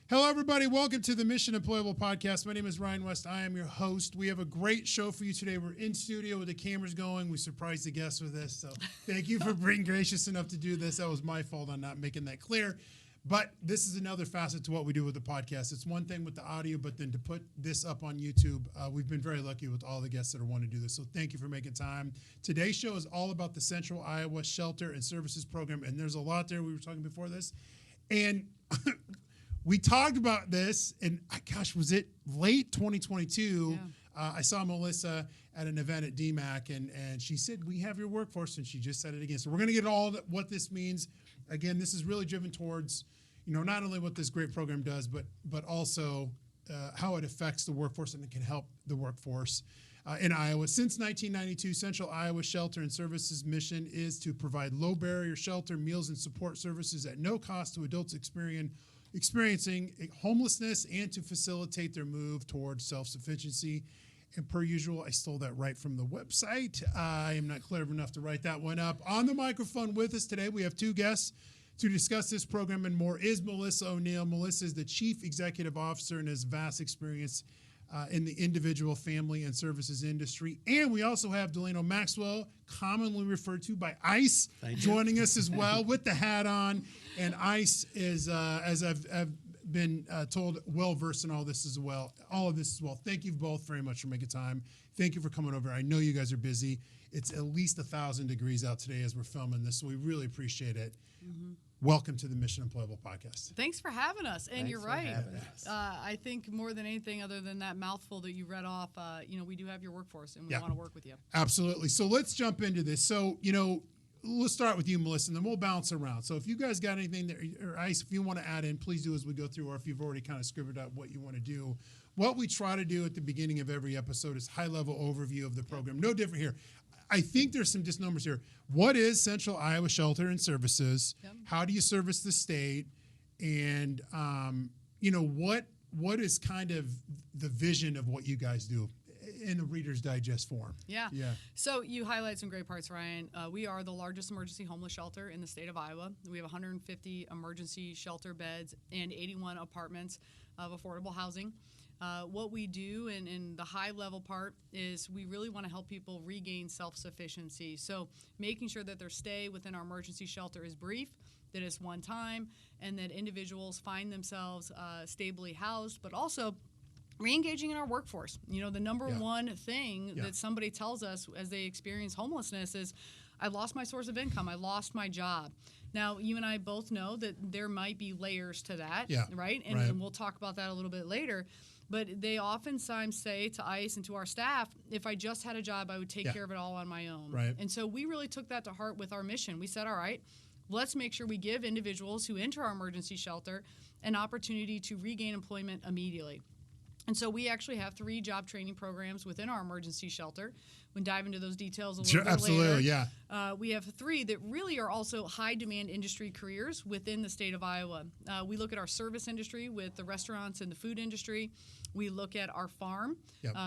Hello, everybody. Welcome to the Mission Employable podcast. My name is Ryan West. I am your host. We have a great show for you today. We're in studio with the cameras going. We surprised the guests with this, so thank you for being gracious enough to do this. That was my fault on not making that clear. But this is another facet to what we do with the podcast. It's one thing with the audio, but then to put this up on YouTube, we've been very lucky with all the guests that are wanting to do this. So thank you for making time. Today's show is all about the Central Iowa Shelter and Services Program, and there's a lot there. We were talking before this, and we talked about this, and gosh, was it late 2022? Yeah. I saw Melissa at an event at DMAC, and she said, we have your workforce, and she just said it again. So we're going to get all what this means. Again, this is really driven towards, not only what this great program does, but also how it affects the workforce and it can help the workforce in Iowa. Since 1992, Central Iowa Shelter and Services mission is to provide low-barrier shelter, meals, and support services at no cost to adults experiencing homelessness and to facilitate their move towards self-sufficiency. And per usual, I stole that right from the website. I am not clever enough to write that one up. On the microphone with us today, we have two guests to discuss this program and more is Melissa O'Neill. Melissa is the Chief Executive Officer and has vast experience in the individual, family, and services industry. And we also have Delano Maxwell, commonly referred to by ICE, joining us as well with the hat on. And ICE is, as I've been told, well-versed in all of this as well. Thank you both very much for making time. Thank you for coming over. I know you guys are busy. It's at least 1,000 degrees out today as we're filming this, so we really appreciate it. Mm-hmm. Welcome to the Mission Employable podcast. Thanks for having us. And you're right. I think more than anything other than that mouthful that you read off, we do have your workforce and we want to work with you. Absolutely. So let's jump into this. So, let's start with you, Melissa, and then we'll bounce around. So if you guys got anything or Ice, if you want to add in, please do as we go through, or if you've already kind of scribbled out what you want to do. What we try to do at the beginning of every episode is high-level overview of the program. No different here. I think there's some misnomers here. What is Central Iowa Shelter and Services? Yep. How do you service the state? And, what is kind of the vision of what you guys do in the Reader's Digest form? Yeah. So you highlight some great parts, Ryan. We are the largest emergency homeless shelter in the state of Iowa. We have 150 emergency shelter beds and 81 apartments of affordable housing. What we do in the high-level part is we really want to help people regain self-sufficiency. So making sure that their stay within our emergency shelter is brief, that it's one time, and that individuals find themselves stably housed, but also re-engaging in our workforce. The number one thing that somebody tells us as they experience homelessness is, I lost my source of income, I lost my job. Now, you and I both know that there might be layers to that, right? And we'll talk about that a little bit later. But they oftentimes say to ICE and to our staff, if I just had a job, I would take care of it all on my own. Right. And so we really took that to heart with our mission. We said, all right, let's make sure we give individuals who enter our emergency shelter an opportunity to regain employment immediately. And so we actually have 3 job training programs within our emergency shelter. We can dive into those details a little bit later. Yeah. We have 3 that really are also high-demand industry careers within the state of Iowa. We look at our service industry with the restaurants and the food industry. We look at our farm,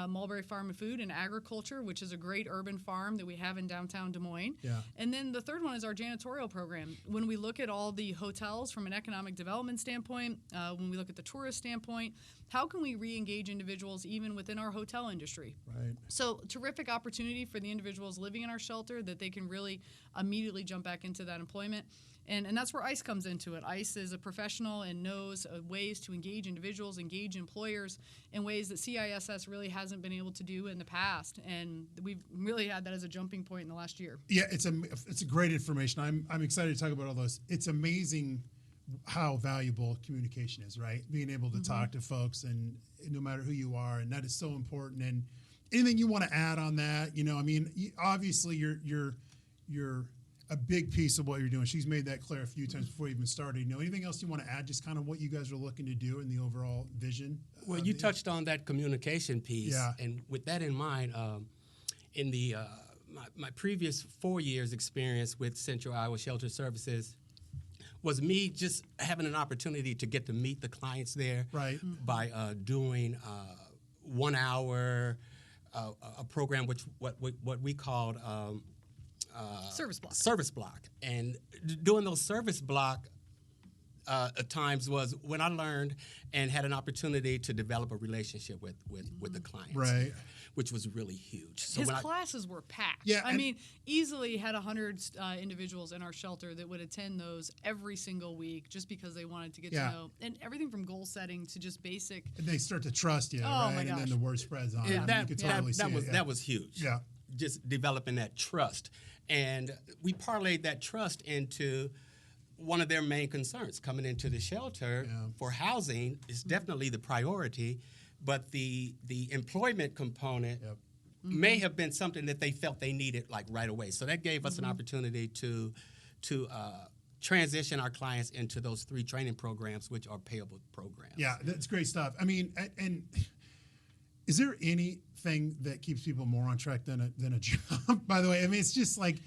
Mulberry Farm and Food and Agriculture, which is a great urban farm that we have in downtown Des Moines. Yeah. And then the third one is our janitorial program. When we look at all the hotels from an economic development standpoint, when we look at the tourist standpoint, how can we re-engage individuals even within our hotel industry? Right. So terrific opportunity for the individuals living in our shelter that they can really immediately jump back into that employment. And that's where ICE comes into it. ICE is a professional and knows ways to engage individuals, engage employers in ways that CISS really hasn't been able to do in the past. And we've really had that as a jumping point in the last year. Yeah, it's a great information. I'm excited to talk about all those. It's amazing how valuable communication is, right? Being able to talk to folks and no matter who you are, and that is so important. And anything you want to add on that? Obviously you're a big piece of what you're doing. She's made that clear a few times before you even started. Anything else you want to add, just kind of what you guys are looking to do in the overall vision? Well, you touched on that communication piece. Yeah. And with that in mind, in the my previous 4 years experience with Central Iowa Shelter Services was me just having an opportunity to get to meet the clients there by doing 1 hour a program which what we called service block. Service block, and doing those service block at times was when I learned and had an opportunity to develop a relationship with the clients, Right. which was really huge. So His when classes were packed. Yeah, I and- mean, easily had 100 individuals in our shelter that would attend those every single week just because they wanted to get Yeah. to know, and everything from goal setting to just basic. And they start to trust you, Oh, right? my And then gosh. the word spreads on. And I mean, that, you could that, totally see that was it. that was huge. Yeah. Just developing that trust, and we parlayed that trust into one of their main concerns coming into the shelter for housing is definitely the priority, but the employment component may have been something that they felt they needed like right away. So that gave us an opportunity to transition our clients into those 3 training programs, which are payable programs. Yeah, that's great stuff. I mean, and is there anything that keeps people more on track than a job? By the way, I mean, it's just like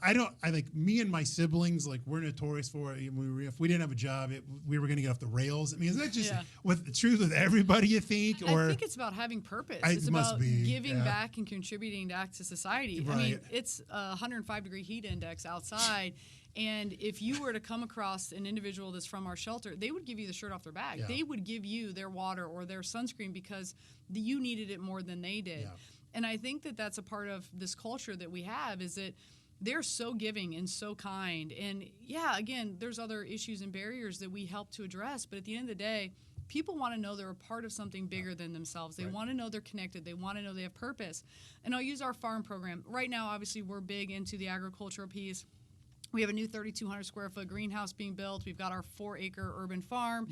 I like me and my siblings, like we're notorious for it. If we didn't have a job, we were going to get off the rails. I mean, is that just with the truth with everybody? You think, or I think it's about having purpose. It It's must about be, giving back and contributing back to society. I mean, Right. it's a 105-degree heat index outside. And if you were to come across an individual that's from our shelter, they would give you the shirt off their back. Yeah. They would give you their water or their sunscreen because you needed it more than they did. Yeah. And I think that that's a part of this culture that we have is that they're so giving and so kind. And yeah, again, there's other issues and barriers that we help to address. But at the end of the day, people want to know they're a part of something bigger than themselves. They want to know they're connected. They want to know they have purpose. And I'll use our farm program. Right now, obviously, we're big into the agricultural piece. We have a new 3,200 square foot greenhouse being built. We've got our 4-acre urban farm.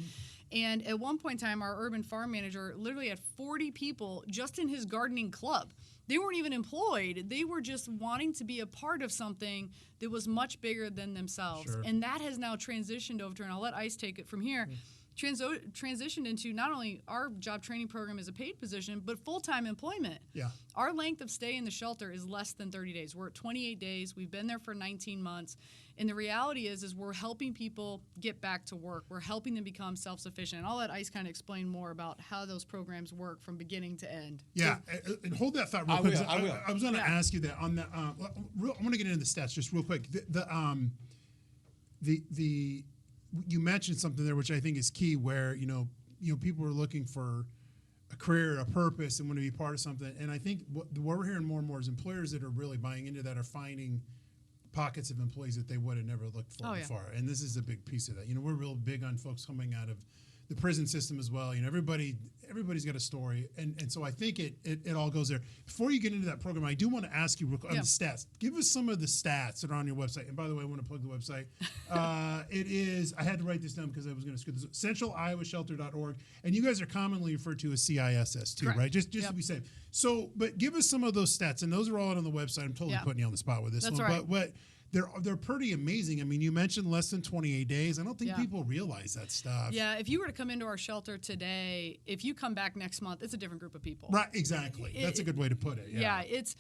And at one point in time, our urban farm manager literally had 40 people just in his gardening club. They weren't even employed. They were just wanting to be a part of something that was much bigger than themselves. Sure. And that has now transitioned over to, and I'll let Ice take it from here, transitioned into not only our job training program as a paid position, but full-time employment. Yeah. Our length of stay in the shelter is less than 30 days. We're at 28 days. We've been there for 19 months. And the reality is we're helping people get back to work. We're helping them become self-sufficient. And I'll let Ice kind of explain more about how those programs work from beginning to end. Yeah, and hold that thought real quick. I will. I was going to ask you that on that. I want to get into the stats just real quick. You mentioned something there which I think is key, where you know people are looking for a career, a purpose, and want to be part of something. And I think what we're hearing more and more is employers that are really buying into that are finding pockets of employees that they would have never looked for before. And this is a big piece of that. We're real big on folks coming out of the prison system as well. Everybody's got a story, and so I think it all goes there. Before you get into that program, I do want to ask you on the stats. Give us some of the stats that are on your website. And by the way, I want to plug the website. It is, I had to write this down because I was going to screw this up, centraliowashelter.org, and you guys are commonly referred to as CISS too, Correct. right? Just to be safe. So, but give us some of those stats, and those are all out on the website. I'm totally putting you on the spot with this That's one, right. but they're pretty amazing. I mean, you mentioned less than 28 days. I don't think people realize that stuff. Yeah, if you were to come into our shelter today, if you come back next month, it's a different group of people. Right, exactly. That's a good way to put it. Yeah, it's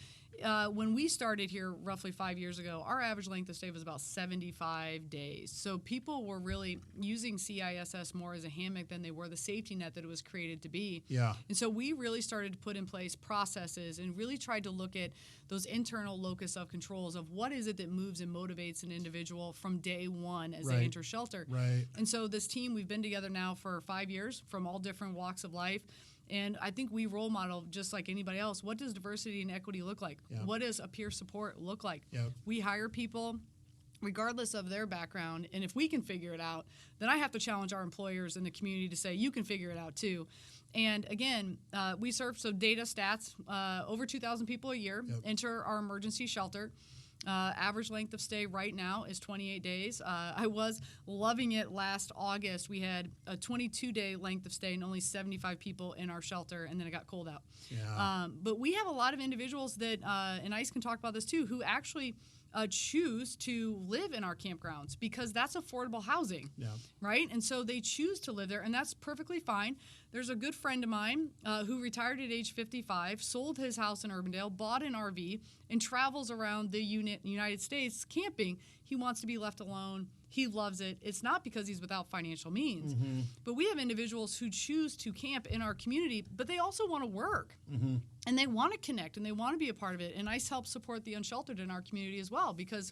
when we started here roughly 5 years ago, our average length of stay was about 75 days. So people were really using CISS more as a hammock than they were the safety net that it was created to be. Yeah. And so we really started to put in place processes and really tried to look at those internal locus of controls of what is it that moves and motivates an individual from day one as they enter shelter. Right. And so this team, we've been together now for 5 years from all different walks of life. And I think we role model, just like anybody else, what does diversity and equity look like? Yeah. What does a peer support look like? Yeah. We hire people regardless of their background, and if we can figure it out, then I have to challenge our employers in the community to say, you can figure it out too. And again, we serve, so data stats, over 2,000 people a year enter our emergency shelter. Average length of stay right now is 28 days. I was loving it last August. We had a 22-day length of stay and only 75 people in our shelter, and then it got cold out. Yeah. But we have a lot of individuals that, and Ice can talk about this too, who actually choose to live in our campgrounds because that's affordable housing, right? And so they choose to live there, and that's perfectly fine. There's a good friend of mine who retired at age 55, sold his house in Urbandale, bought an RV, and travels around the United States camping. He wants to be left alone. He loves it. It's not because he's without financial means. Mm-hmm. But we have individuals who choose to camp in our community, but they also want to work. Mm-hmm. And they want to connect, and they want to be a part of it. And ICE helps support the unsheltered in our community as well, because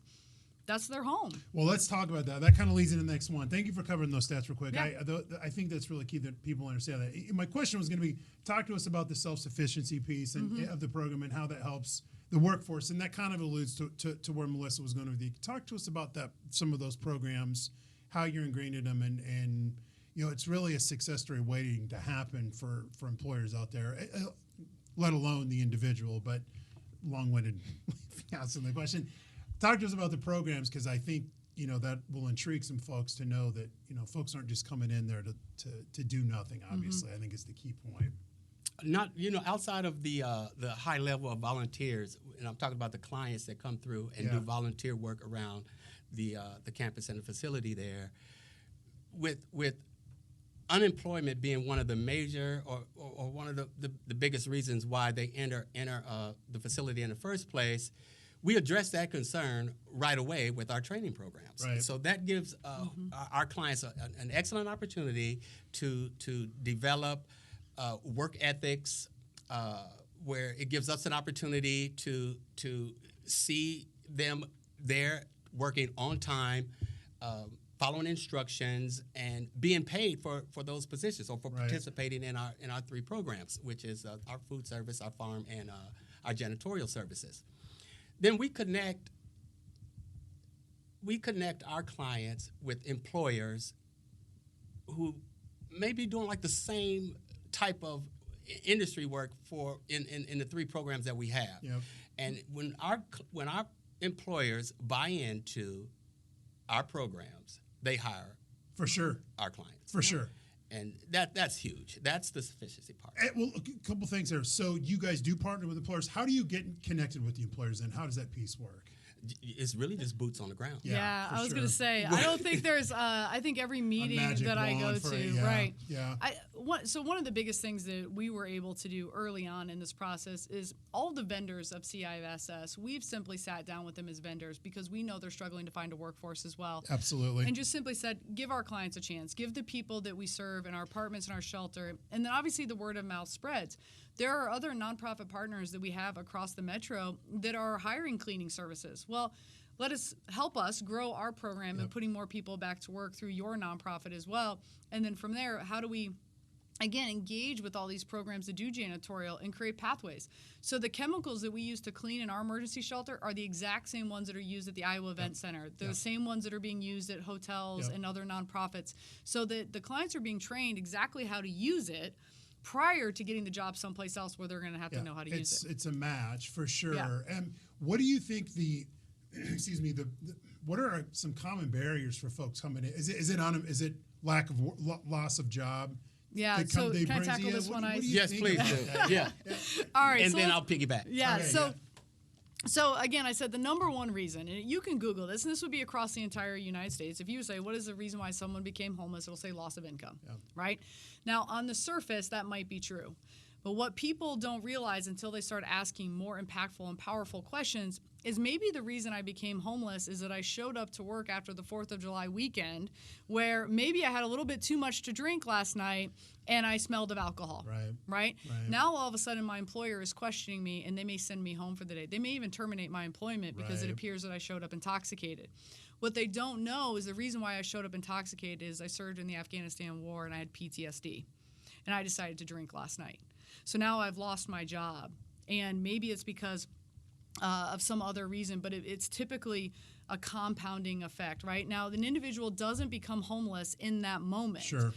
that's their home. Well, let's talk about that. That kind of leads into the next one. Thank you for covering those stats real quick. Yeah. I think that's really key that people understand that. My question was going to be, talk to us about the self-sufficiency piece and of the program and how that helps the workforce. And that kind of alludes to where Melissa was going to be. Talk to us about that, some of those programs, how you're ingrained in them, and it's really a success story waiting to happen for employers out there, let alone the individual, but long-winded answering the question. Talk to us about the programs, because I think that will intrigue some folks to know that folks aren't just coming in there to do nothing. Obviously, I think is the key point. Not outside of the high level of volunteers, and I'm talking about the clients that come through and do volunteer work around the campus and the facility there. With unemployment being one of the major or one of the biggest reasons why they enter the facility in the first place, we address that concern right away with our training programs. Right. So that gives our clients an excellent opportunity to develop work ethics, where it gives us an opportunity to see them there working on time, following instructions, and being paid for those positions or for participating in our 3 programs, which is our food service, our farm, and our janitorial services. Then we connect our clients with employers who may be doing like the same type of industry work in the 3 programs that we have. Yep. And when our employers buy into our programs, they hire For sure. our clients. For sure. And that's huge. That's the sufficiency part. Well, a couple things there. So you guys do partner with employers. How do you get connected with the employers, and how does that piece work? It's really just boots on the ground. Yeah, for I was sure. going to say, I don't think there's, I think every meeting magic that I go wand for to, it, yeah, right. yeah. So one of the biggest things that we were able to do early on in this process is all the vendors of CISS, we've simply sat down with them as vendors because we know they're struggling to find a workforce as well. Absolutely. And just simply said, give our clients a chance, give the people that we serve in our apartments and our shelter, and then obviously the word of mouth spreads. There are other nonprofit partners that we have across the metro that are hiring cleaning services. Well, help us grow our program and putting more people back to work through your nonprofit as well. And then from there, how do we, again, engage with all these programs that do janitorial and create pathways? So the chemicals that we use to clean in our emergency shelter are the exact same ones that are used at the Iowa Event Center. They're the same ones that are being used at hotels and other nonprofits. So that the clients are being trained exactly how to use it prior to getting the job someplace else where they're going to have to know how to use it. It's a match for sure. Yeah. And what do you think what are some common barriers for folks coming in? Is it lack of loss of job? Yeah, so can I tackle this one? Yes, please do. Yeah. All right. And so then I'll piggyback. Yeah, Okay, So again, I said the number one reason, and you can Google this, and this would be across the entire United States. If you say, what is the reason why someone became homeless, it'll say loss of income, right? Now, on the surface, that might be true. But what people don't realize until they start asking more impactful and powerful questions is maybe the reason I became homeless is that I showed up to work after the 4th of July weekend where maybe I had a little bit too much to drink last night and I smelled of alcohol. Right? Now all of a sudden my employer is questioning me and they may send me home for the day. They may even terminate my employment because it appears that I showed up intoxicated. What they don't know is the reason why I showed up intoxicated is I served in the Afghanistan war and I had PTSD. And I decided to drink last night. So now I've lost my job. And maybe it's because of some other reason, but it's typically a compounding effect, right? Now, an individual doesn't become homeless in that moment. Sure.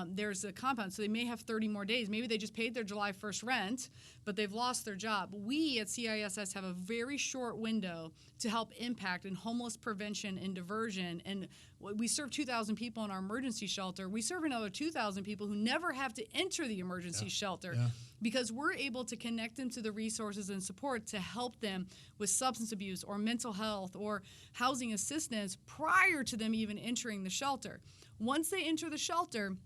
There's a compound, so they may have 30 more days. Maybe they just paid their July 1st rent, but they've lost their job. We at CISS have a very short window to help impact in homeless prevention and diversion. And we serve 2,000 people in our emergency shelter. We serve another 2,000 people who never have to enter the emergency shelter because we're able to connect them to the resources and support to help them with substance abuse or mental health or housing assistance prior to them even entering the shelter. Once they enter the shelter,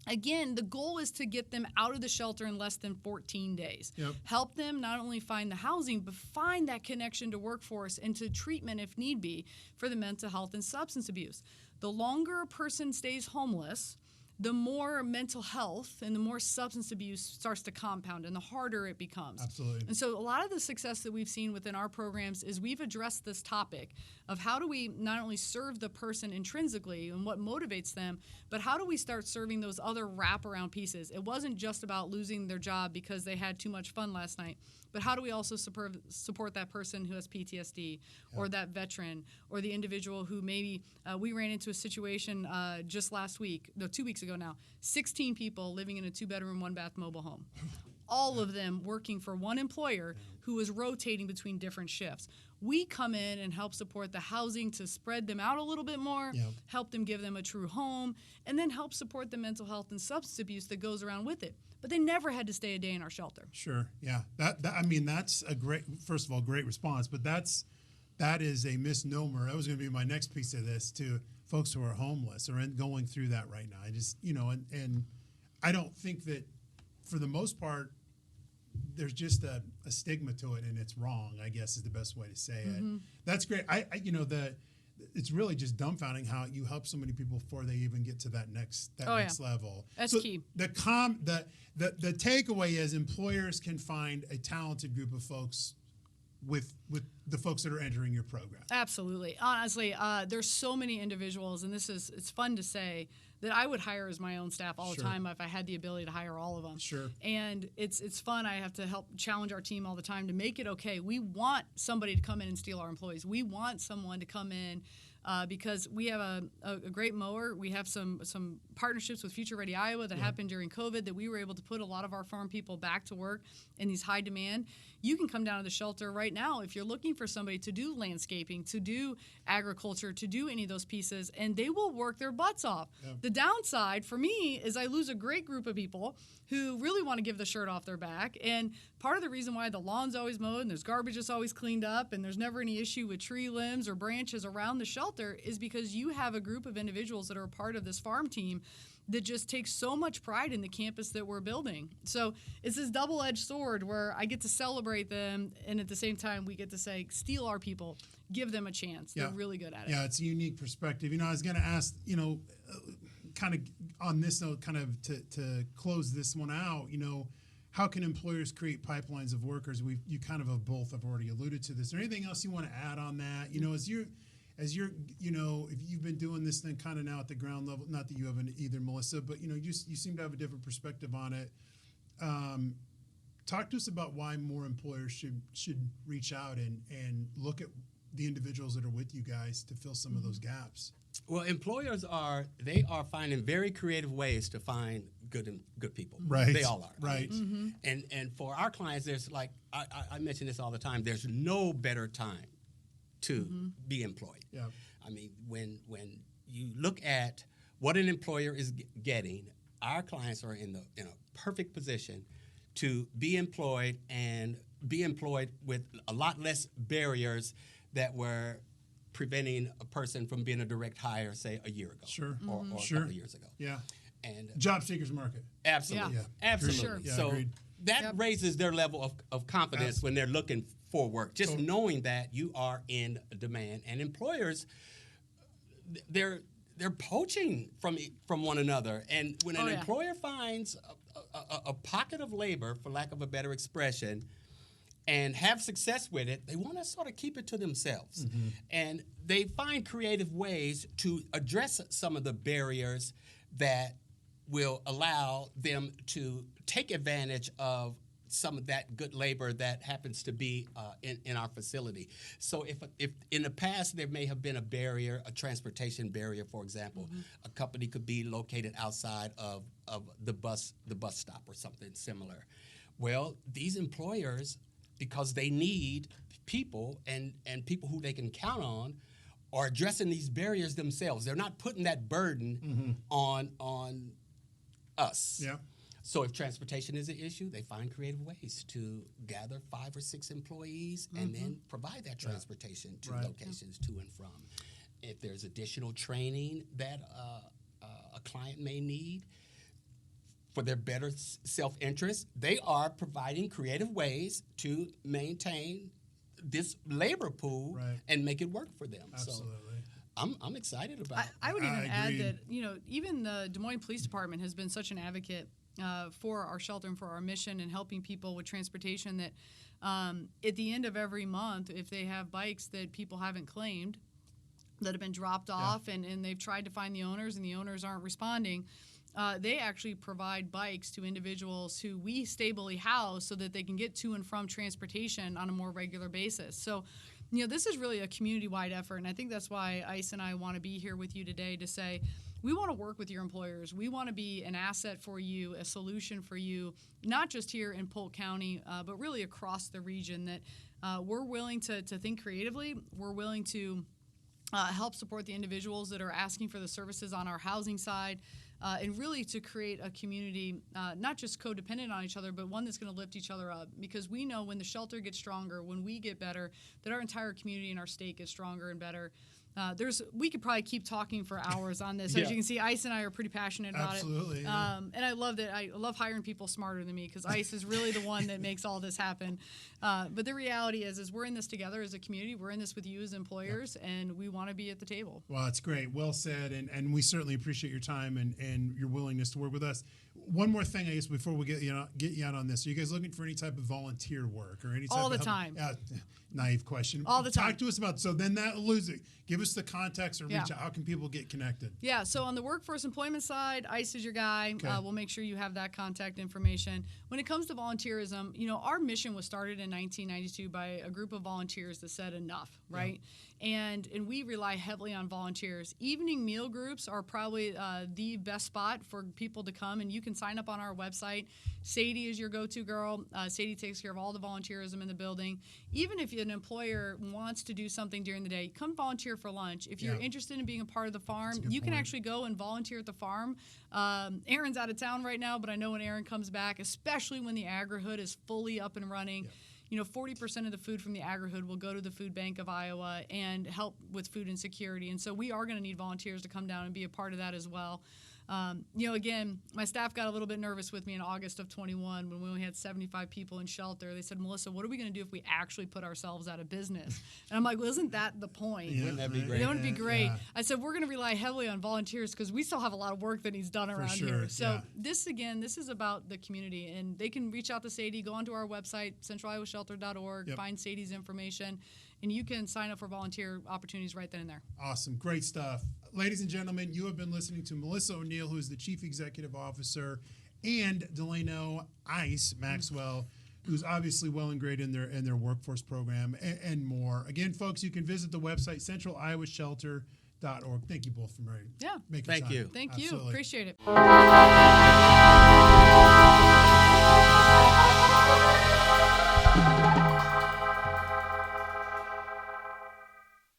again, the goal is to get them out of the shelter in less than 14 days. Help them not only find the housing, but find that connection to workforce and to treatment if need be for the mental health and substance abuse. The longer a person stays homeless, the more mental health and the more substance abuse starts to compound and the harder it becomes. Absolutely. And so a lot of the success that we've seen within our programs is we've addressed this topic of how do we not only serve the person intrinsically and what motivates them, but how do we start serving those other wraparound pieces? It wasn't just about losing their job because they had too much fun last night, but how do we also support that person who has PTSD or that veteran or the individual who maybe we ran into a situation just last week, no, 2 weeks ago now, 16 people living in a 2-bedroom, 1-bath mobile home. All of them working for one employer who was rotating between different shifts. We come in and help support the housing to spread them out a little bit more, help them give them a true home, and then help support the mental health and substance abuse that goes around with it. But they never had to stay a day in our shelter. Sure, yeah. That I mean, that's a great, first of all, great response, but that is a misnomer. That was going to be my next piece of this to folks who are homeless or going through that right now. I just, and I don't think that for the most part, there's just a stigma to it, and it's wrong, I guess is the best way to say it. That's great. It's really just dumbfounding how you help so many people before they even get to that next level. That's key. The takeaway is employers can find a talented group of folks with the folks that are entering your program. Absolutely. Honestly, there's so many individuals, and it's fun to say that I would hire as my own staff all the time if I had the ability to hire all of them. Sure. And it's fun. I have to help challenge our team all the time to make it okay. We want somebody to come in and steal our employees. We want someone to come in because we have a great mower. We have some partnerships with Future Ready Iowa that happened during COVID that we were able to put a lot of our farm people back to work in these high demand. You can come down to the shelter right now if you're looking for somebody to do landscaping, to do agriculture, to do any of those pieces, and they will work their butts off. Yeah. The downside for me is I lose a great group of people who really want to give the shirt off their back, and part of the reason why the lawn's always mowed and there's garbage that's always cleaned up and there's never any issue with tree limbs or branches around the shelter is because you have a group of individuals that are a part of this farm team that just takes so much pride in the campus that we're building. So it's this double-edged sword where I get to celebrate them, and at the same time we get to say, steal our people, give them a chance. They're really good at it. Yeah, it's a unique perspective. I was going to ask, kind of on this note, kind of to close this one out, how can employers create pipelines of workers? You kind of have both have already alluded to this. Is there anything else you want to add on that? As you're, if you've been doing this thing kind of now at the ground level, not that you haven't either, Melissa, but you seem to have a different perspective on it. Talk to us about why more employers should reach out and look at the individuals that are with you guys to fill some of those gaps. Well, employers are finding very creative ways to find good people. Right. They all are. Right. Mm-hmm. And for our clients, there's I mention this all the time. There's no better time to be employed. Yeah. I mean, when you look at what an employer is getting, our clients are in a perfect position to be employed and be employed with a lot less barriers that were preventing a person from being a direct hire, say, a year ago. Sure. Or a couple of years ago. Yeah. And job seekers market. Absolutely. Yeah. Absolutely. Sure. Yeah, So agreed. that raises their level of confidence when they're looking for work. Just knowing that you are in demand. And employers, they're poaching from one another. And when an employer finds a pocket of labor, for lack of a better expression, and have success with it, they want to sort of keep it to themselves. Mm-hmm. And they find creative ways to address some of the barriers that will allow them to take advantage of some of that good labor that happens to be in our facility. So if in the past there may have been a barrier, a transportation barrier, for example, a company could be located outside of the bus stop or something similar. Well, these employers, because they need people and people who they can count on, are addressing these barriers themselves. They're not putting that burden on us. Yeah. So if transportation is an issue, they find creative ways to gather 5 or 6 employees and then provide that transportation to locations to and from. If there's additional training that a client may need for their better self-interest, they are providing creative ways to maintain this labor pool and make it work for them. Absolutely. I'm excited about. I would even add agree. that, even the Des Moines Police Department has been such an advocate for our shelter and for our mission and helping people with transportation that at the end of every month, if they have bikes that people haven't claimed, that have been dropped off and they've tried to find the owners and the owners aren't responding, they actually provide bikes to individuals who we stably house so that they can get to and from transportation on a more regular basis. So, this is really a community-wide effort, and I think that's why ICE and I want to be here with you today to say, we want to work with your employers. We want to be an asset for you, a solution for you, not just here in Polk County, but really across the region, that we're willing to think creatively. We're willing to help support the individuals that are asking for the services on our housing side, and really to create a community not just codependent on each other, but one that's going to lift each other up. Because we know when the shelter gets stronger, when we get better, that our entire community and our state gets stronger and better. We could probably keep talking for hours on this. As you can see, ICE and I are pretty passionate about Absolutely, it. yeah. And I love that. I love hiring people smarter than me, because ICE is really the one that makes all this happen. But the reality is we're in this together as a community. We're in this with you as employers, and we want to be at the table. Well, it's great. Well said. And we certainly appreciate your time and your willingness to work with us. One more thing, I guess, before we get you out on this. Are you guys looking for any type of volunteer work or any type All of the time. Naive question. All the time. Talk to us about, so then that lose it. Give us the context or reach out. How can people get connected? Yeah, so on the workforce employment side, ICE is your guy. Okay. We'll make sure you have that contact information. When it comes to volunteerism, our mission was started in 1992 by a group of volunteers that said enough, right? And we rely heavily on volunteers. Evening meal groups are probably the best spot for people to come, and you can sign up on our website. Sadie is your go-to girl. Sadie takes care of all the volunteerism in the building. Even if an employer wants to do something during the day, come volunteer for lunch. If you're interested in being a part of the farm, you can actually go and volunteer at the farm. Aaron's out of town right now, but I know when Aaron comes back, especially when the agri-hood is fully up and running, 40% of the food from the agri-hood will go to the Food Bank of Iowa and help with food insecurity. And so we are going to need volunteers to come down and be a part of that as well. Again, my staff got a little bit nervous with me in August of 21 when we only had 75 people in shelter. They said, Melissa, what are we going to do if we actually put ourselves out of business? And I'm like, well, isn't that the point? Wouldn't that be great? That would be great. Yeah. I said, we're going to rely heavily on volunteers because we still have a lot of work that needs done around here. So this is about the community. And they can reach out to Sadie, go onto our website, centraliowashelter.org, find Sadie's information, and you can sign up for volunteer opportunities right then and there. Awesome. Great stuff. Ladies and gentlemen, you have been listening to Melissa O'Neill, who is the Chief Executive Officer, and Delano Ice Maxwell, who's obviously well ingrained in their workforce program and more. Again, folks, you can visit the website, centraliowashelter.org. Thank you both for making Thank time. you. Thank Absolutely. you. Appreciate it.